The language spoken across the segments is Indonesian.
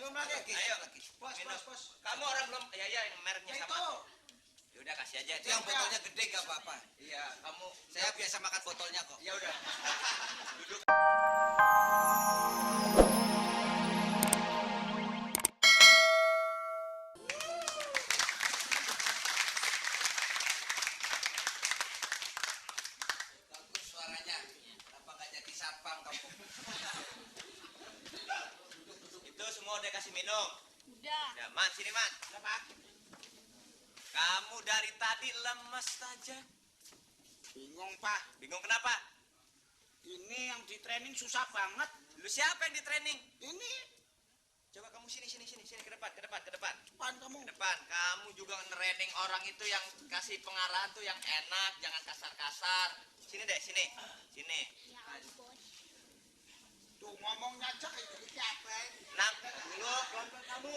minum lagi. Ayo lagi. Bos. Kamu orang belum? Ya yang mereknya sama. Ya udah kasih aja. Itu yang botolnya gede gak apa-apa. Iya, kamu. Saya biasa makan botolnya kok. Ya udah. Duduk. Bagus suaranya. Kenapa nggak jadi satpam kamu? Itu semua udah kasih minum. Udah. Ya, Man, sini Man. Kenapa? Kamu dari tadi lemes saja. Bingung Pak. Bingung kenapa? Ini yang di training susah banget. Lu siapa yang di training? Ini Coba kamu sini ke depan. depan kamu. Ke depan. Kamu juga training orang itu yang kasih pengarahan tuh yang enak, jangan kasar-kasar. Sini deh, sini. Ya bos. Tuh ngomongnya aja kayak gitu apa? Nah, dulu pelan-pelan kamu.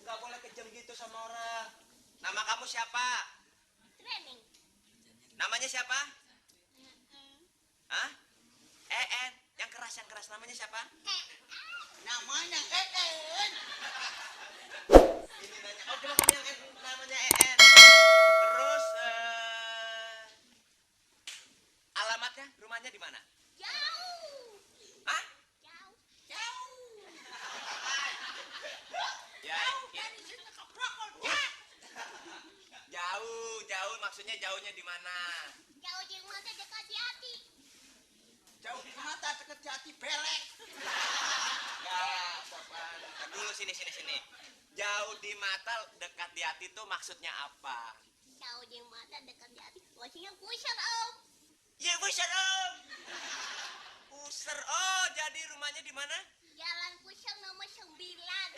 Nggak boleh kejam gitu sama orang. Nama kamu siapa? Training. Namanya siapa? Hah? Yang keras. Namanya siapa? Namanya Ini nanya. Oh, coba kamu yang namanya EN. Terus, alamatnya, rumahnya di mana? Jauh. Hah? Jauh. Ya, dari sini ke Probolinggo. jauh. Maksudnya jauhnya di mana? Jauh di mata dekat di hati. Jauh di mata deket jati belek. Enggak, sopan. Ntar dulu sini. Jauh di mata, dekat di hati tuh maksudnya apa? Jauh di mata dekat di hati. Maksudnya kusir om. Ya, Buser Om. Buser. Oh, jadi rumahnya di mana? Jalan kusir nomor 9.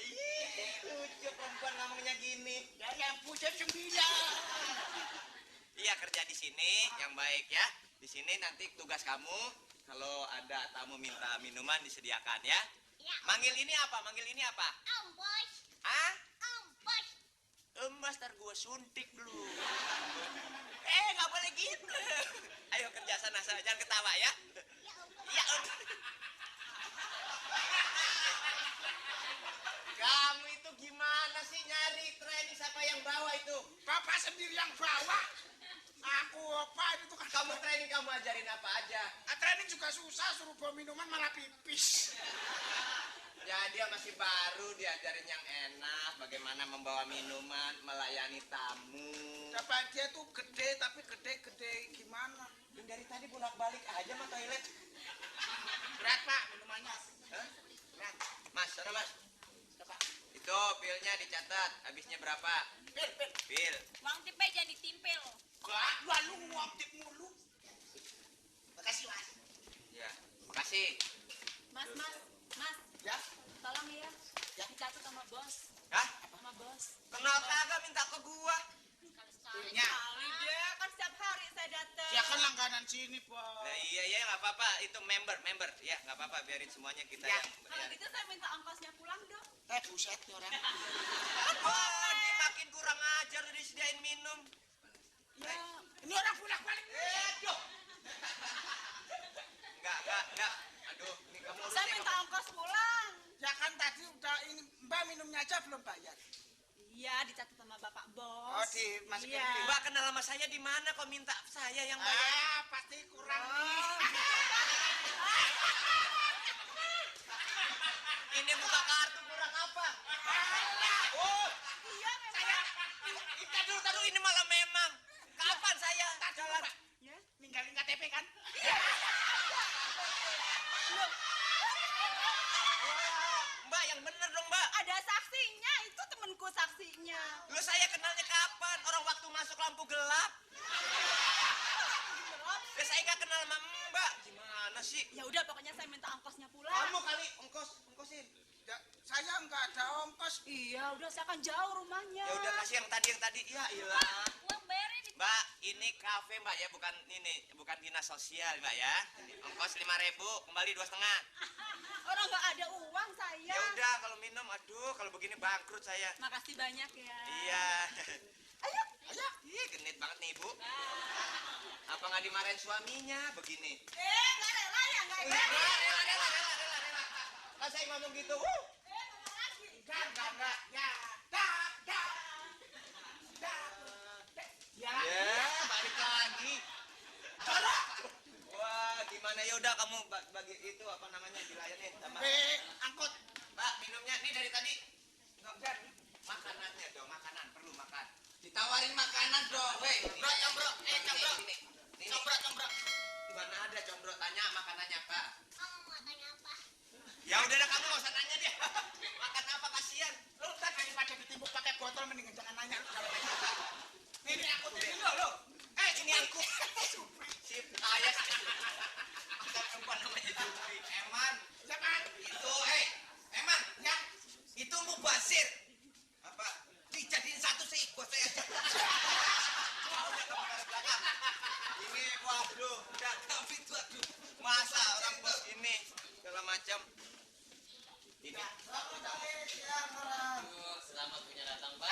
Ih, lucu perempuan ngomongnya gini. Dari yang pusat 9. Iya, kerja di sini yang baik ya. Di sini nanti tugas kamu kalau ada tamu minta minuman disediakan ya. Ya. Manggil ini apa? Om bos. Hah? Om bos. Emas ntar gua suntik lu. Nggak boleh gitu. Ayo kerja sana, jangan ketawa ya. Ya om bos. Iya, Om. Kamu itu gimana sih nyari training siapa yang bawa itu? Bapak sendiri yang bawa. Aku apa itu kan Kamu training kamu ajarin apa aja? training juga susah, suruh bawa minuman malah pipis. Ya dia masih baru diajarin yang enak, bagaimana membawa minuman, melayani tamu. Dapat dia tuh gede tapi gede gimana? Dan dari tadi bolak-balik aja mah toilet. Berat Pak minumannya. Hah? Berat. Mas, sana Mas. Itu pilnya dicatat, habisnya berapa? Pil. Uang tipe jadi timpel. Gak, lalu ngoptik mulu. Makasih Mas. Ya, makasih. Mas, Ya, tolong ya. Dicatat sama bos. Hah? Sama bos. Kenal kagak minta ke gua? Sekali-sekali. Ya. Kali dia kan setiap hari saya datang. dia kan langganan sini Pak. Nah, iya nggak apa-apa, itu member. Ya nggak apa-apa, biarin semuanya kita Ya. yang Kalau bayar. gitu saya minta ongkosnya pulang dong. Buset nih orang. Wah, dia makin kurang ajar udah disediain minum. Ya, Ini orang pulang balik. Aduh. Enggak. Aduh, ini kamu urus saya deh, minta kamu. ongkos pulang. Ya kan tadi udah ini Mbak minumnya aja belum bayar. Iya, dicatat sama bapak bos. Oh, dimasukin Iya. di- Mbak kenal sama saya di mana kok minta saya yang bayar? Pasti kurang Oh, nih. Ini buka kartu kurang apa? Oh, iya saya memang. Tar dulu ini malah memang. Kapan saya jalan? Ya. Ninggalin KTP kan? Wah, Mbak yang bener dong, Mbak. Ada saksinya, itu temanku saksinya. Lu saya kenalnya kapan? Orang waktu masuk lampu gelap. Ya saya nggak kenal sama Mbak. Gimana sih? Ya udah, pokoknya saya minta ongkosnya pulang. Kamu kali ongkosin. Ya, saya nggak ada ongkos. Iya, udah saya kan jauh rumahnya. Ya udah kasih yang tadi. Ya iyalah. Uang bayarin di Mbak, ini kafe Mbak ya, bukan dinas sosial Mbak ya. Ongkos 5.000, kembali 2,5. Orang nggak ada uang saya. Ya udah kalau minum, aduh kalau begini bangkrut saya. Makasih banyak ya. Iya. Ayo. Ih, genit banget nih Ibu. Apa nggak dimarahin suaminya begini? Nggak rela ya, nggak rela. Rela. Kan saya ngomong gitu. Ngomong lagi. Enggak gimana? Ya udah kamu bagi itu apa namanya dilayanin sama. Angkut. Pak, minumnya ini dari tadi. Enggak udah. Makanannya dong, makanan perlu makan. Ditawarin makanan dong. Weh, combro, combro. Combro. Ini. Combro, combro. Di mana ada combro tanya makanannya apa? Kamu makan apa? Ya udah dah kamu enggak usah tanya dia. Makan apa kasihan. Lu kan daripada ditimbuk pakai botol mendingan jangan nanya. Ini angkut ini lo. Ini angkut. Si ayah. Ada perempuan namanya Jupri. Eman. Siapa? Itu, Eman. Ya. Itu mubazir. Apa? Dijadiin satu seikut saya aja. Udah ke belakang. Ini waduh, udah tapi itu aduh. Masa orang bos ini segala macam. Ini. Selamat punya datang, Pak.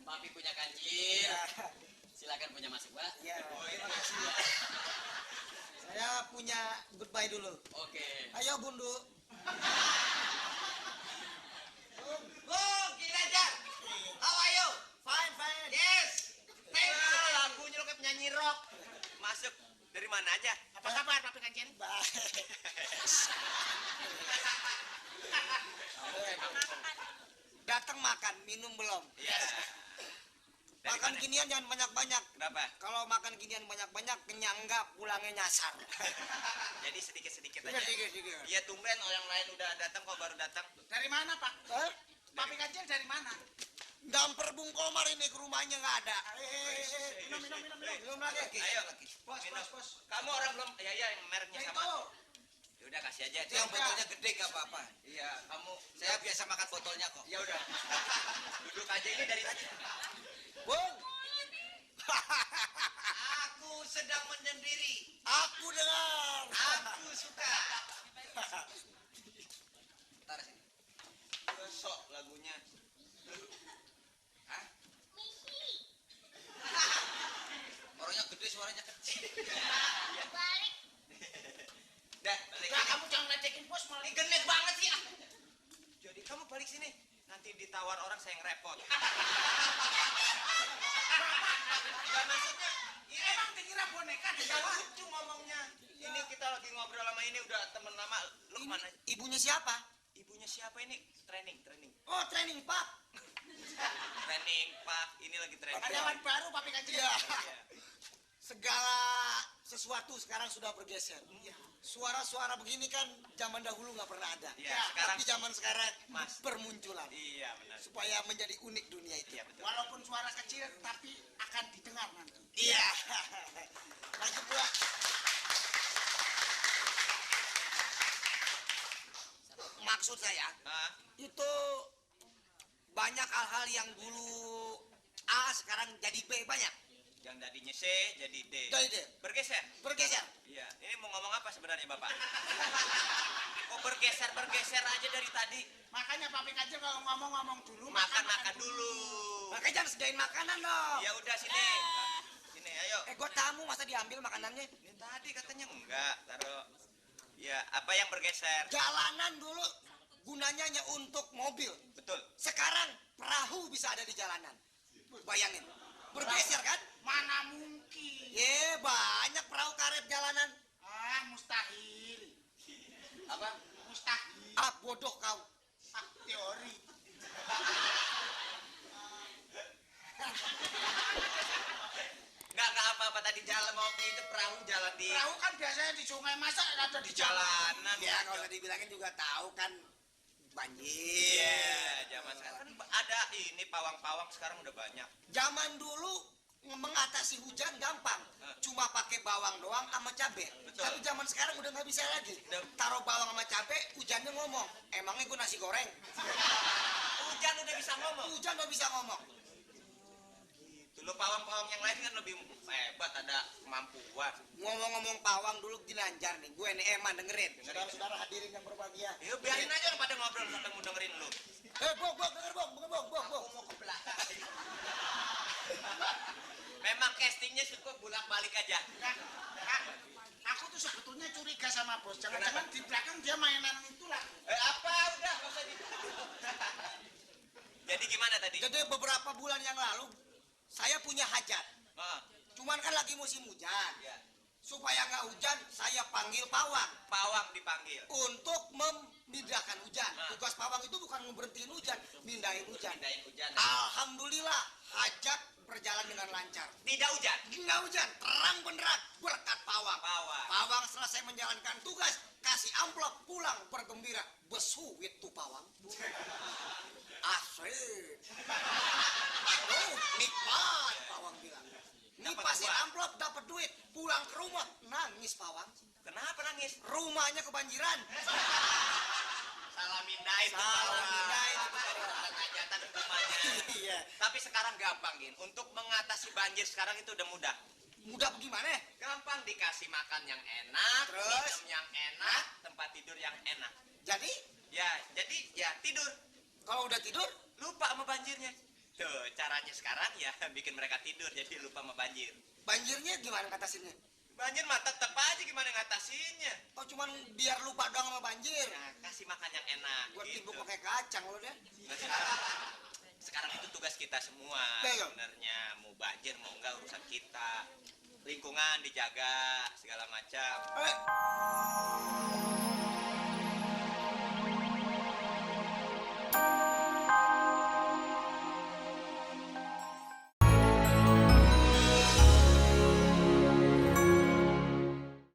Papi punya kancil. Silakan punya masuk, Pak. Ya. Oh, ini. Saya punya goodbye dulu. Oke. Ayo Bundu. Bung, gini aja. How are you? Fine, fine. Yes. Thank you. Lagunya lo kayak penyanyi rock. Masuk dari mana aja? Apa kabar Papi Kancil? Baik. Datang makan, minum belum? Iya. Dari Makan mana? ginian jangan banyak-banyak. Kenapa? Kalau makan ginian banyak-banyak, kenyang enggak, pulangnya nyasar. Jadi sedikit-sedikit aja. Sedikit-sedikit. Iya tumben orang lain udah datang kok baru datang. Dari mana Pak? Papi Kancil dari mana? Damper Bung Komar ini ke rumahnya nggak ada. Minum. Minum lagi. Ayo. Bos, Minum. bos, bos. Kamu orang belum? Ya yang mereknya Ya sama. itu. Ya udah kasih aja. Itu yang botolnya gede nggak apa-apa. Iya, kamu. Saya biasa makan botolnya kok. Ya udah. Duduk aja ini dari tadi. Bung. Aku sedang menyendiri. Aku dengar. Aku suka. Taruh sini. Sok lagunya. Hah? Misi. Orangnya gede, suaranya kecil. Balik. Dah, balik. Nah, kamu jangan ngecekin bos malah. Ini gendek banget sih. Jadi kamu balik sini. Nanti ditawar orang saya yang repot. Gak maksudnya. Ini Emang dikira boneka di gak bawah? lucu ngomongnya. Ini kita lagi ngobrol sama ini udah temen lama. Lu kemana? Ibunya siapa? Ibunya siapa ini? Training. Oh, training Pak. Training, Pak. Ini lagi training. Karyawan baru Papi Kancil. Iya. Segala sesuatu sekarang sudah bergeser. Suara-suara begini kan zaman dahulu nggak pernah ada. Iya, sekarang- Tapi zaman sekarang Mas. bermunculan. Iya, benar. Supaya menjadi unik dunia itu. Iya, betul. Walaupun suara kecil tapi akan didengar nanti. Iya. Lagi pula. Maksud saya Hah? itu banyak hal-hal yang dulu A sekarang jadi B banyak. Yang tadinya C jadi D. Jadi D. Bergeser. Bergeser. Iya. Ini mau ngomong apa sebenarnya, Bapak? Kok bergeser aja dari tadi? Makanya Papi Kancil kalau ngomong dulu Makan dulu. Makanya jangan sedain makanan dong. Ya udah sini. Sini, ayo. Gua tamu masa diambil makanannya? Ini tadi katanya enggak, taruh. Ya, apa yang bergeser? Jalanan dulu gunanya hanya untuk mobil. Betul. Sekarang perahu bisa ada di jalanan. Bayangin. Bergeser kan? Mana mungkin? Banyak perahu karet jalanan. Ah, mustahil. Apa? Mustahil. Bodoh kau. Ah, teori. Enggak apa-apa tadi jalan mau itu perahu jalan di Perahu kan biasanya di sungai, masa ada di jalan? jalanan. Ya kalau dibilangin juga tahu kan banjir. Iya, zaman sekarang kan ada ini pawang-pawang sekarang udah banyak. Zaman dulu mengatasi hujan gampang, cuma pakai bawang doang sama cabe. Betul. Tapi zaman sekarang udah nggak bisa lagi. Udah. Taruh bawang sama cabe, hujannya ngomong. Emangnya gue nasi goreng? Hujan udah bisa ngomong. Hujan nggak bisa ngomong. Gitu. Lo pawang-pawang yang lain kan lebih hebat, ada kemampuan. Ngomong-ngomong pawang dulu dilanjar nih. Gue nih Eman dengerin. Saudara-saudara hadirin yang berbahagia. Ya biarin aja orang pada ngobrol sampai mau dengerin lu. Bok, denger bok. Aku mau ke belakang. Memang castingnya suka bolak-balik aja. Kak, aku tuh sebetulnya curiga sama bos. Jangan-jangan di belakang dia mainan itulah. Apa udah nggak usah Jadi gimana tadi? Jadi beberapa bulan yang lalu saya punya hajat. Ah, Cuman kan lagi musim hujan. ya. Supaya nggak hujan, saya panggil dipanggil pawang Pawang dipanggil. untuk memindahkan hujan. Nah. Tugas pawang itu bukan ngeberhentiin hujan, mindahin hujan. Pindahin hujan. Alhamdulillah, hajat berjalan dengan lancar. Tidak hujan. Nggak hujan, terang benderang berkat pawang. Pawang. Pawang selesai menjalankan tugas, kasih amplop pulang bergembira. Besu itu pawang. Asik. Aduh, nikmat pawang bilang. Ini Dapat pasti uang. amplop dapat duit, pulang ke rumah nangis pawang. Kenapa nangis? Rumahnya kebanjiran. Salah mindahin tuh Salah pawang. mindahin tuh pawang. Salah hajatan rumahnya. Iya. Tapi sekarang gampang, Gin. Untuk mengatasi banjir sekarang itu udah mudah. Mudah bagaimana? Gampang, dikasih makan yang enak, Terus? minum yang enak, tempat tidur yang enak. Jadi, Ya, jadi ya tidur. kalau udah tidur, Lupa sama banjirnya. Tuh, caranya sekarang ya bikin mereka tidur jadi lupa sama banjir. banjirnya gimana ngatasinnya? Banjir mah tetep aja gimana ngatasinnya. Oh, cuman biar lupa doang sama banjir. Nah, kasih makan yang enak. Gua gitu. timbuk pakai kacang lo deh. Nah, sekarang itu tugas kita semua Betul. sebenarnya. Mau banjir mau enggak urusan kita. Lingkungan dijaga segala macam. Eh,